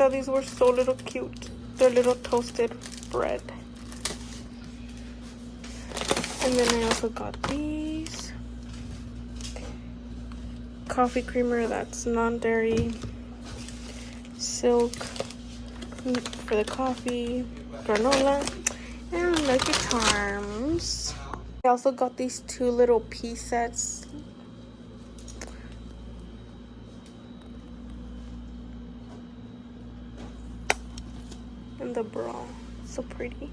thought these were so little cute. They're little toasted bread. And then I also got these. Coffee creamer that's non-dairy. Silk for the coffee. Granola. And Lucky Charms. I also got these 2 little pea sets. And the bra. So pretty.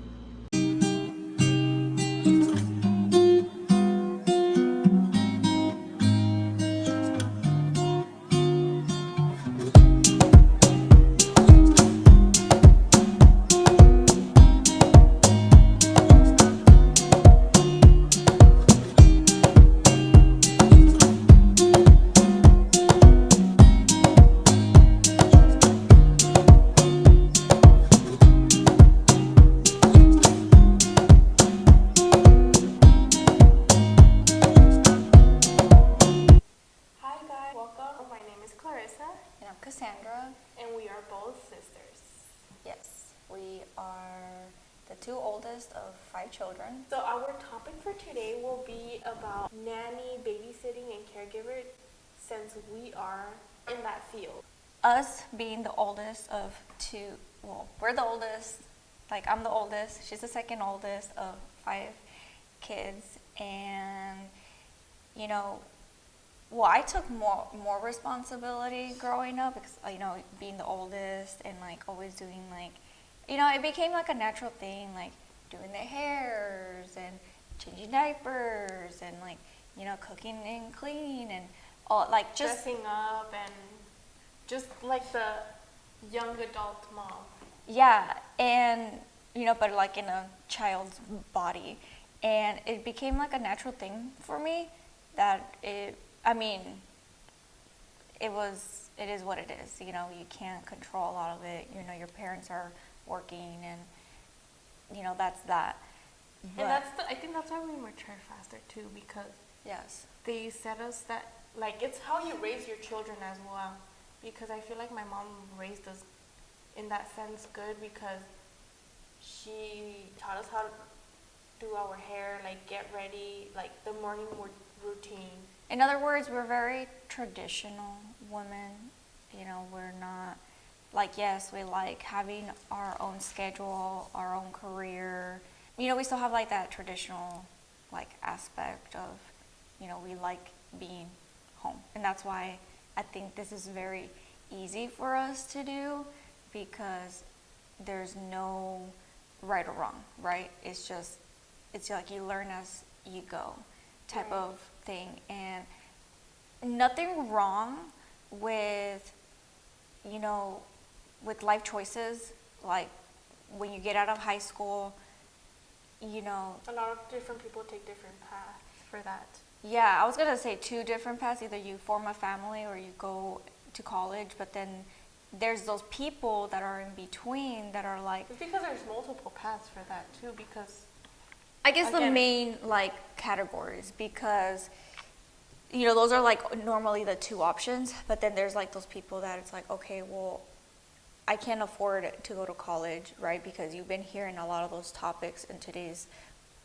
And I'm Cassandra. And we are both sisters. Yes, we are the 2 oldest of 5 children. So our topic for today will be about nanny, babysitting, and caregiver, since we are in that field. Us being the oldest of 2, well, we're the oldest, like I'm the oldest, she's the second oldest of 5 kids, and you know, well, I took more responsibility growing up because, you know, being the oldest and like always doing like, you know, it became like a natural thing, like doing their hairs and changing diapers and like, you know, cooking and cleaning and all, like just dressing up and just like the young adult mom. Yeah, and you know, but like in a child's body, and it became like a natural thing for me that it is what it is. You know, you can't control a lot of it. You know, your parents are working, and you know that's that. But, and I think that's why we mature faster too, because yes, they said us that like it's how you raise your children as well. Because I feel like my mom raised us in that sense good, because she taught us how to do our hair, like get ready, like the morning routine. In other words, we're very traditional women. You know, we're not like, yes, we like having our own schedule, our own career. You know, we still have like that traditional like aspect of, you know, we like being home. And that's why I think this is very easy for us to do, because there's no right or wrong, right? It's like you learn as you go type right. of thing, and nothing wrong with, you know, with life choices, like when you get out of high school, you know, a lot of different people take different paths for that. Yeah, I was gonna say 2 different paths. Either you form a family or you go to college, but then there's those people that are in between that are like, it's because there's multiple paths for that too, because I guess again, the main like categories, because you know, those are like normally the 2 options, but then there's like those people that it's like, okay, well, I can't afford to go to college, right? Because you've been hearing a lot of those topics in today's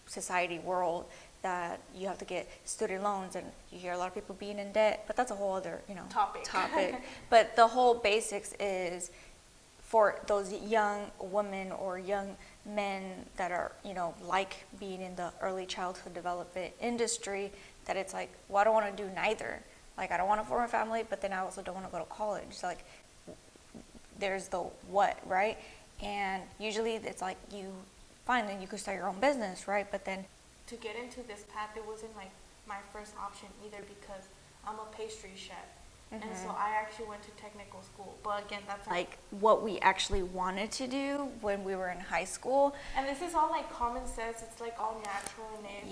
society world, that you have to get student loans, and you hear a lot of people being in debt, but that's a whole other, you know, topic. But the whole basics is for those young women or young men that are, you know, like being in the early childhood development industry, that it's like, well, I don't want to do neither. Like, I don't want to form a family, but then I also don't want to go to college. So like, there's the what, right? And usually it's like, you fine, then you could start your own business, right? But then to get into this path, it wasn't like my first option either, because I'm a pastry chef. And so I actually went to technical school. But again, that's like what we actually wanted to do when we were in high school. And this is all like common sense. It's like all natural, and it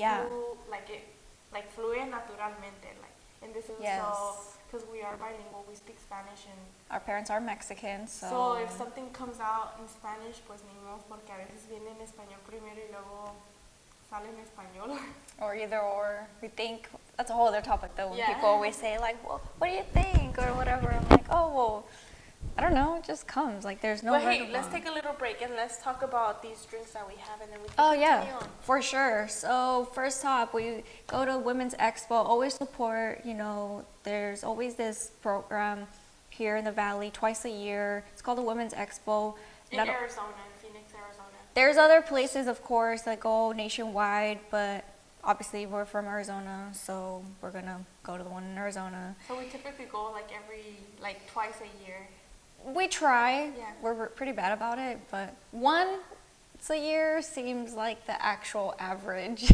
fluye naturalmente. Like, and this is so, because we are bilingual, we speak Spanish, and our parents are Mexican, so if something comes out in Spanish, pues ni modo, porque a veces viene en español primero y luego sale en español. Or either or. We think, that's a whole other topic though, when people always say like, well, what do you think, or whatever. I'm like, oh, well, I don't know, it just comes. Like there's no. But hey, let's take a little break and let's talk about these drinks that we have, and then we can Oh continue yeah, on. for sure. So first off, we go to Women's Expo. Always support. There's always this program here in the Valley twice a year. It's called the Women's Expo. In Arizona, in Phoenix, Arizona. There's other places, of course, that go nationwide, but obviously we're from Arizona, so we're gonna go to the one in Arizona. So we typically go twice a year. We try. Yeah. We're pretty bad about it, but once a year seems like the actual average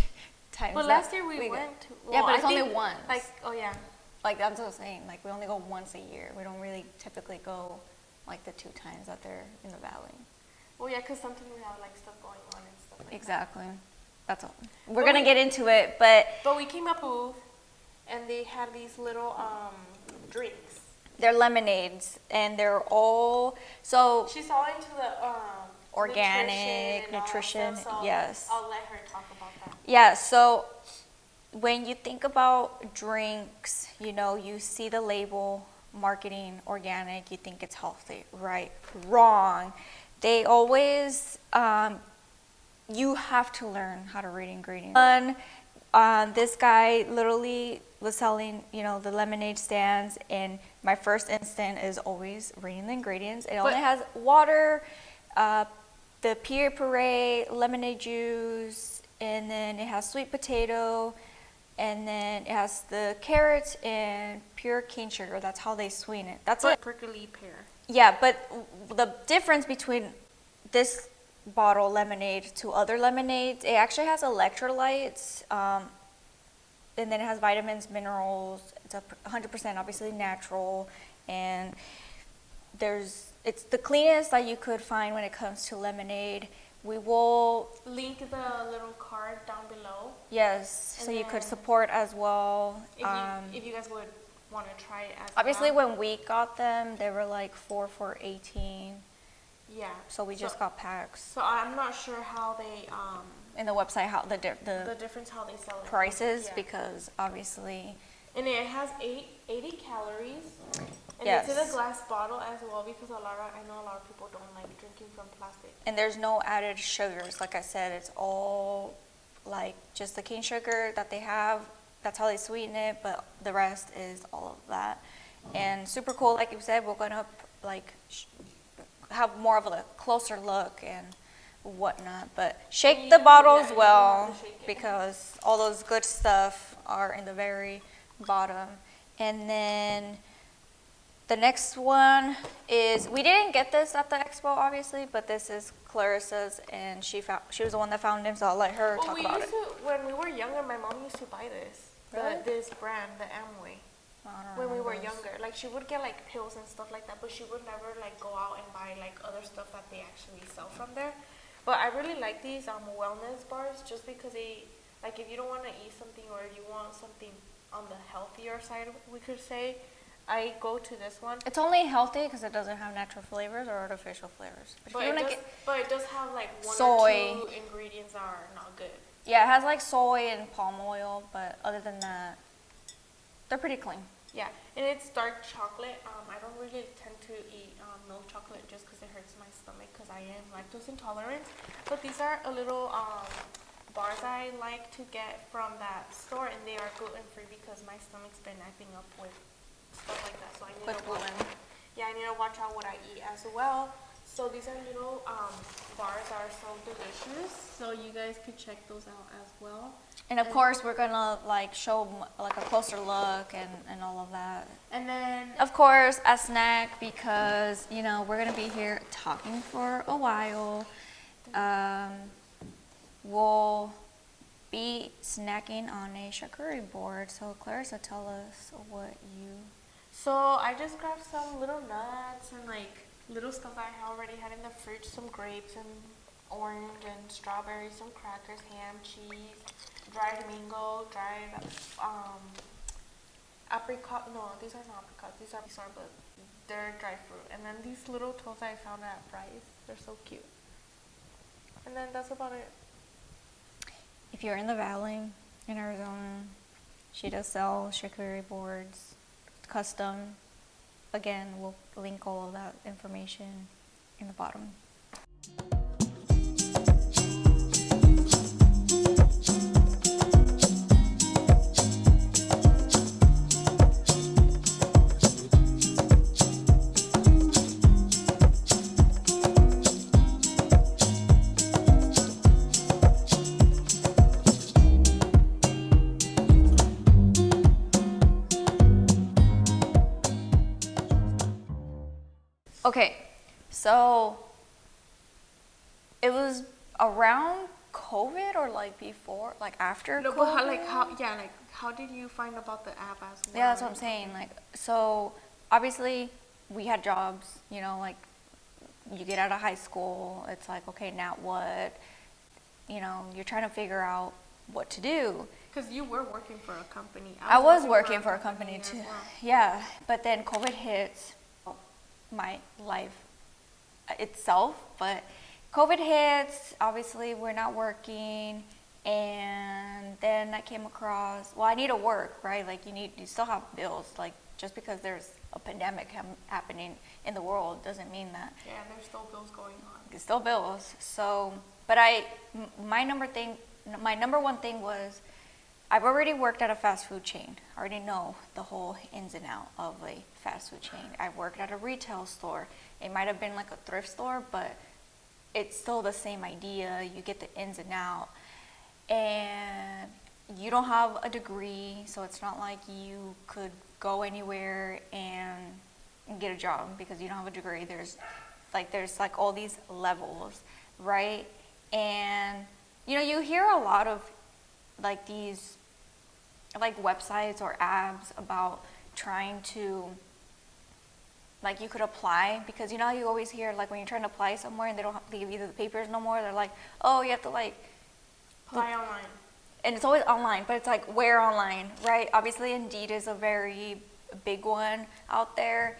times. But last year we went to. Well, yeah, but it's only once. Oh yeah. Like that's what I'm saying. Like we only go once a year. We don't really typically go like the 2 times that they're in the Valley. Well, yeah, because sometimes we have like stuff going on and stuff like exactly. That's all. We're gonna get into it, but we came up booth, and they had these little drinks. They're lemonades, and they're all so. She's all into the organic nutrition. Stuff, so yes. I'll let her talk about that. Yeah. So when you think about drinks, you see the label marketing organic, you think it's healthy, right? Wrong. They always you have to learn how to read ingredients. This guy literally was selling, the lemonade stands, and my first instinct is always reading the ingredients. It only has water, the pure puree, lemonade juice, and then it has sweet potato, and then it has the carrots and pure cane sugar. That's how they sweeten it. That's it. Prickly pear. Yeah, but the difference between this bottle lemonade to other lemonades, it actually has electrolytes, and then it has vitamins, minerals. It's 100% obviously natural, and it's the cleanest that you could find when it comes to lemonade. We will link the little card down below. Yes, so you could support as well. If you guys would want to try it as obviously well. When we got them, they were like 4 for $18. Yeah. So we just got packs. So I'm not sure how they in the website how the difference how they sell it. prices, because obviously. And it has 80 calories. And yes. It's in a glass bottle as well, because I know a lot of people don't like drinking from plastic. And there's no added sugars. Like I said, it's all like just the cane sugar that they have. That's how they sweeten it, but the rest is all of that. And super cool. Like you said, we're gonna have more of a closer look and whatnot. But shake the bottle as well, because all those good stuff are in the very bottom. And then the next one is, we didn't get this at the expo obviously, but this is Clarissa's, and she was the one that found him, so I'll let her talk about it. When we were younger, my mom used to buy this. Really? This brand, the Amway. When we were younger, like she would get like pills and stuff like that, but she would never like go out and buy like other stuff that they actually sell from there. But I really like these wellness bars, just because they, like, if you don't want to eat something, or you want something on the healthier side, we could say, I go to this one. It's only healthy because it doesn't have natural flavors or artificial flavors. But it does have like one soy. or 2 ingredients that are not good. Yeah, it has like soy and palm oil, but other than that, they're pretty clean. Yeah, and it's dark chocolate. I don't really tend to eat milk chocolate just because it hurts my stomach, because I am lactose intolerant. But these are a little bars I like to get from that store, and they are gluten-free because my stomach's been acting up with stuff like that. So I need to watch. Yeah, I need to watch out what I eat as well. So these are little bars that are so delicious. So you guys could check those out as well. And of course, we're gonna like show like a closer look and all of that. And then, of course, a snack, because we're gonna be here talking for a while. We'll be snacking on a charcuterie board. So Clarissa, tell us what you. So I just grabbed some little nuts and like little stuff I already had in the fridge, some grapes and orange and strawberries, some crackers, ham, cheese, dried mango, dried apricot. No, these are not apricots. These are but they're dried fruit. And then these little toasts I found at Bryce. They're so cute. And then that's about it. If you're in the Valley in Arizona, she does sell charcuterie boards, custom. again, we'll link all of that information in the bottom. Okay, so it was around COVID or like before, like after No, COVID? but how did you find about the app as well? Yeah, that's what I'm saying. Like, so obviously we had jobs, you know, like you get out of high school, it's like, okay, now what? You know, you're trying to figure out what to do. Because you were working for a company. I was working for a company too. Well. Yeah, but then COVID hits my life itself, but COVID hits, obviously we're not working, and then I came across, well, I need to work, right? Like you still have bills, like just because there's a pandemic happening in the world doesn't mean that. Yeah, there's still bills going on. It's still bills. So, but my number one thing was, I've already worked at a fast food chain. I already know the whole ins and out of a fast food chain. I've worked at a retail store. It might have been like a thrift store, but it's still the same idea. You get the ins and out. And you don't have a degree, so it's not like you could go anywhere and get a job because you don't have a degree. There's like all these levels, right? And you know, you hear a lot of like these like websites or apps about trying to, like, you could apply, because you know you always hear like when you're trying to apply somewhere and they don't give you the papers no more, they're like, oh, you have to like apply online. And it's always online, but it's like, where online, right? Obviously Indeed is a very big one out there,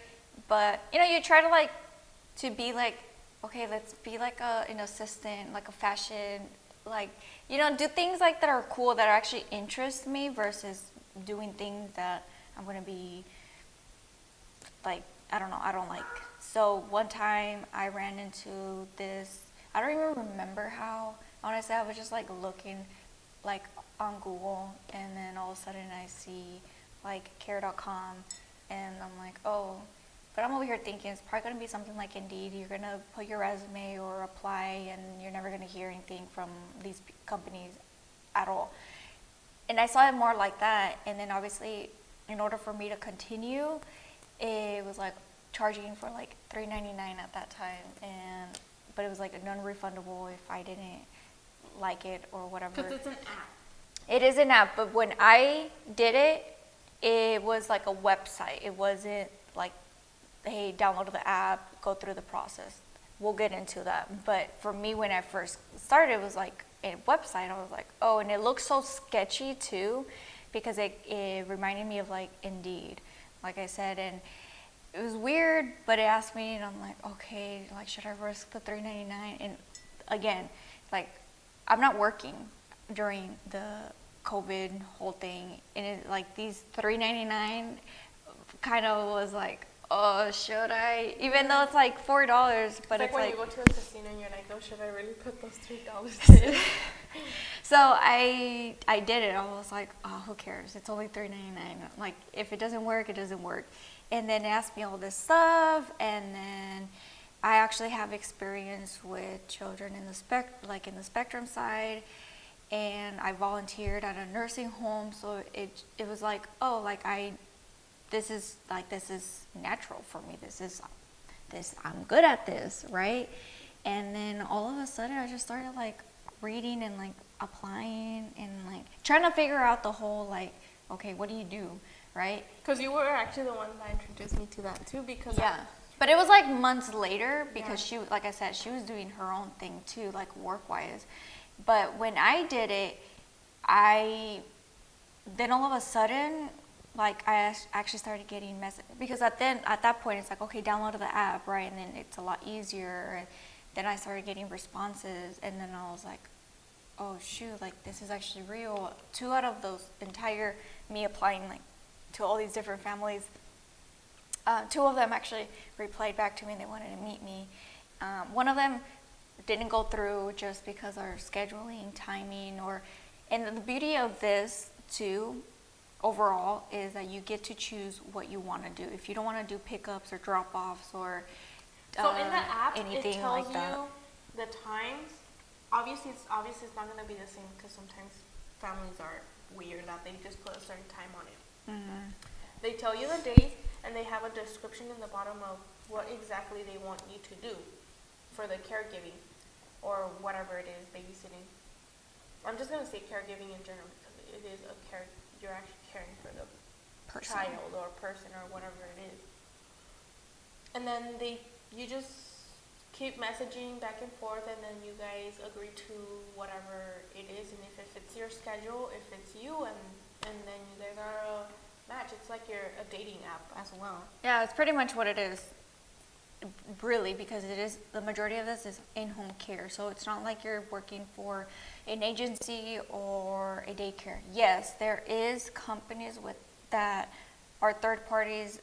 but you know, you try to like to be like, okay, let's be like an assistant, like a fashion, like, you know, do things like that are cool, that actually interest me, versus doing things that I'm gonna be like, I don't know, I don't like. So one time I ran into this, I don't even remember how, honestly, I was just like looking like on Google, and then all of a sudden I see like care.com, and I'm like, oh, but I'm over here thinking it's probably going to be something like Indeed. You're going to put your resume or apply, and you're never going to hear anything from these companies at all. And I saw it more like that. And then obviously, in order for me to continue, it was like charging for like $3.99 at that time. But it was like non-refundable if I didn't like it or whatever. Because it's an app. It is an app, but when I did it, it was like a website. It wasn't like, hey, download the app, go through the process. We'll get into that. But for me, when I first started, it was like a website. I was like, oh, and it looked so sketchy too, because it reminded me of like Indeed, like I said, and it was weird, but it asked me, and I'm like, okay, like, should I risk the $3.99? And again, like, I'm not working during the COVID whole thing, and it, like, these $3.99 kind of was like, oh, should I? Even though it's like $4, but it's when like you go to a casino and you're like, oh, should I really put those $3 in? So I did it. I was like, oh, who cares? It's only $3.99. Like, if it doesn't work, it doesn't work. And then it asked me all this stuff, and then I actually have experience with children in the spectrum side, and I volunteered at a nursing home. So it was like, oh, like this is natural for me. I'm good at this, right? And then all of a sudden I just started like reading and like applying and like trying to figure out the whole like, okay, what do you do, right? Because you were actually the one that introduced me to that too, because but it was like months later, because she, like I said, she was doing her own thing too, like work-wise. But when I did it, then all of a sudden, like, I actually started getting messages, because at that point it's like, okay, download the app, right? And then it's a lot easier. And then I started getting responses, and then I was like, oh shoot, like, this is actually real. 2 out of those entire me applying like to all these different families, Two of them actually replied back to me and they wanted to meet me. One of them didn't go through just because our scheduling, timing, and the beauty of this too, overall, is that you get to choose what you want to do. If you don't want to do pickups or drop-offs or so in the app, anything it tells like that. you the times. Obviously, it's not going to be the same because sometimes families are weird that they just put a certain time on it. Mm-hmm. They tell you the days, and they have a description in the bottom of what exactly they want you to do for the caregiving or whatever it is, babysitting. I'm just going to say caregiving in general because it is you're actually caring for the child or person or whatever it is. And then you just keep messaging back and forth, and then you guys agree to whatever it is, and if it's your schedule, if it's you, and then you guys are a match. It's like a dating app as well. Yeah, it's pretty much what it is, really, because it is, the majority of this is in-home care. So it's not like you're working for an agency or a daycare. Yes, there is companies that are third parties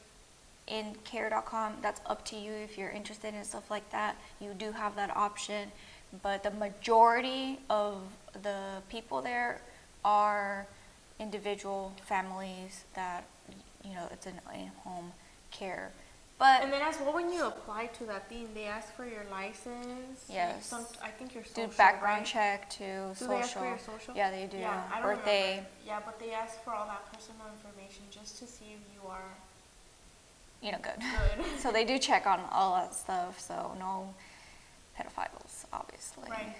in care.com. That's up to you if you're interested in stuff like that. You do have that option, but the majority of the people there are individual families that, it's an in-home care. But and then as well, when you apply to that thing, they ask for your license. Yes. I think your social. Do background right? check too. Do social. they ask for your social? Yeah, they do. Yeah, I don't Birthday. remember. Yeah, but they ask for all that personal information just to see if you are. Good. So they do check on all that stuff. So no pedophiles, obviously. Right.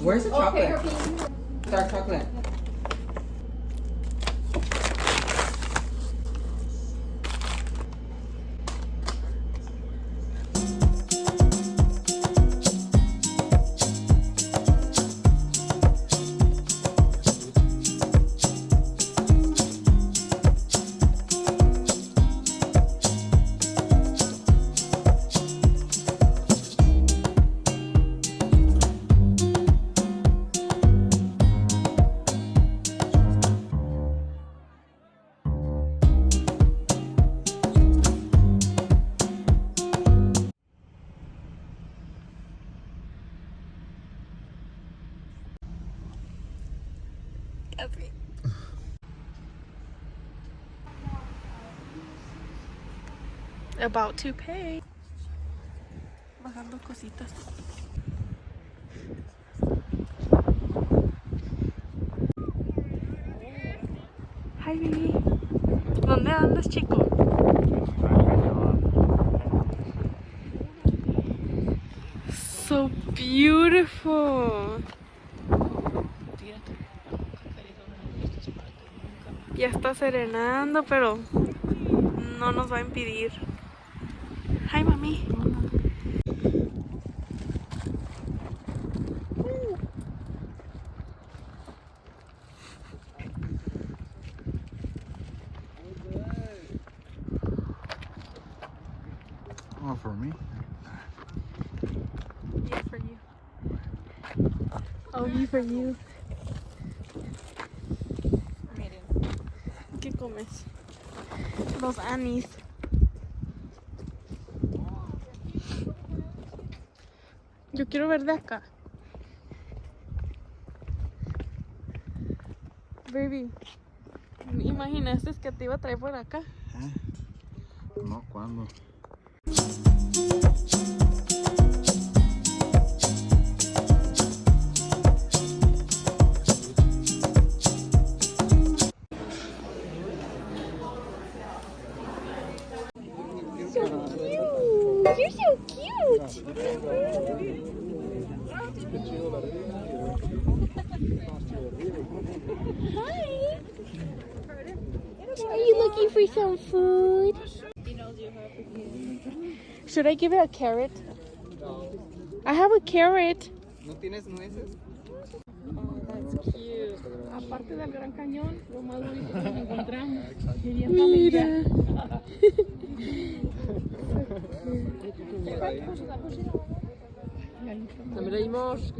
Where's the chocolate? Dark chocolate. About to pay. Bajando cositas. Hi, baby. ¿Dónde andas, chico? So beautiful. Ya está serenando, pero no nos va a impedir. Hi, mami. Oh, for me? Yeah, for you. I'll be for you. ¿Qué comes? Los anís. Yo quiero ver de acá. Baby, ¿imaginaste que te iba a traer por acá? No, ¿cuándo? You're so cute. Hi. Are you looking for some food? Should I give it a carrot? I have a carrot. ¿No tienes nueces? Oh, that's cute. Aparte del Gran Cañón, lo más bonito que nos encontramos. Mira. También leímos.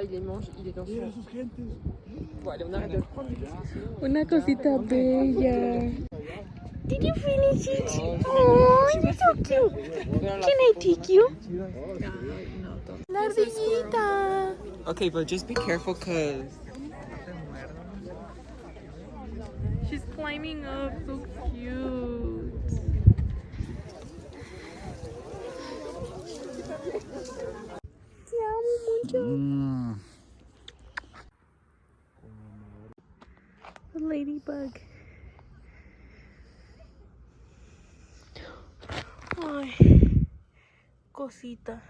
Là, il les mange, il est dans son... Bon, allez, on arrête de le prendre. Una cosita bella. Did you finish it? Oh, you're so cute. Can I take you? La ardillita. Okay, but just be careful, cause She's climbing up, so cute. Te amo mucho. A ladybug. Ay, cosita.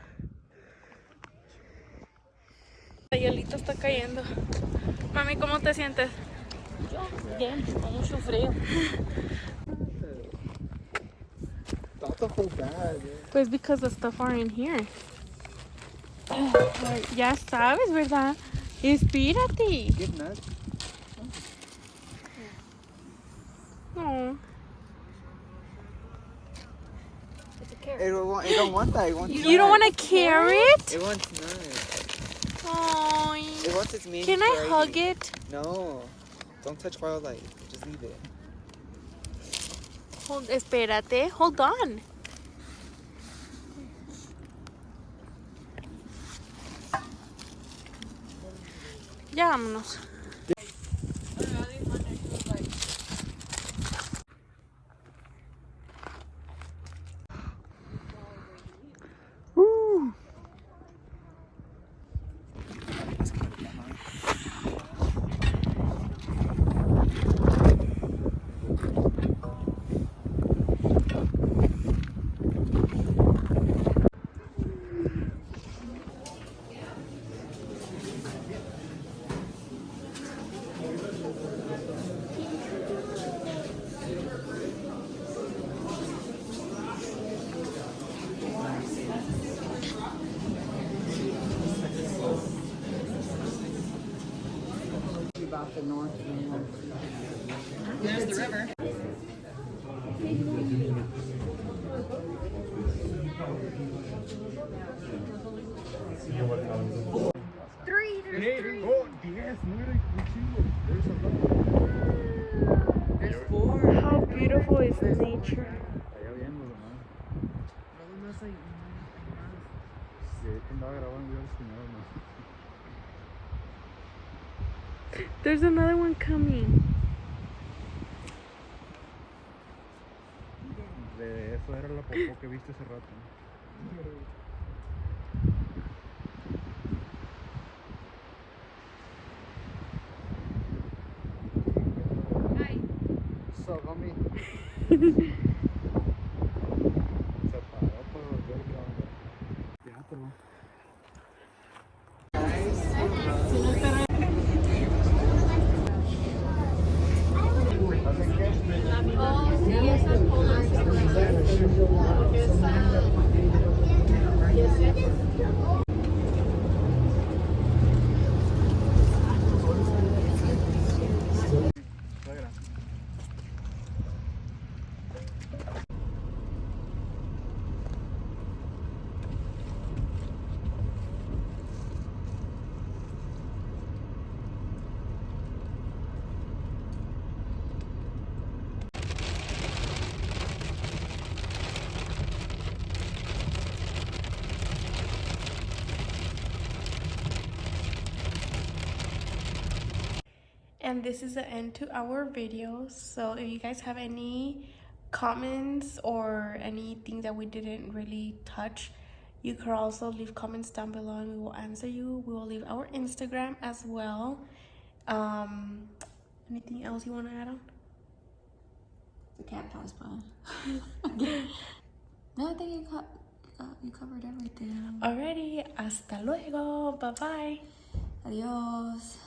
La hielita está cayendo. Mami, ¿cómo te sientes? Bien, con mucho frío. Pues because the stuff are in here. Ya sabes, ¿verdad? Espírate. No. it don't want that. It wants You don't want to carry it? It wants nuts. Oh. It wants its main. Can I variety. hug it? No, don't touch wildlife. Just leave it. Espérate. Hold on. Ya vámonos. About the north end. There's the river. There's 4. How beautiful is nature? There's another one coming. De eso era la popó que viste hace rato. Hi. So, homie. Se apagó, pero yo le quedaba. Ya, pero... And this is the end to our video. So if you guys have any comments or anything that we didn't really touch, you could also leave comments down below and we will answer you. We will leave our Instagram as well. Anything else you want to add on? The cat passed by. No, I think you covered everything. Alrighty, hasta luego. Bye bye. Adios.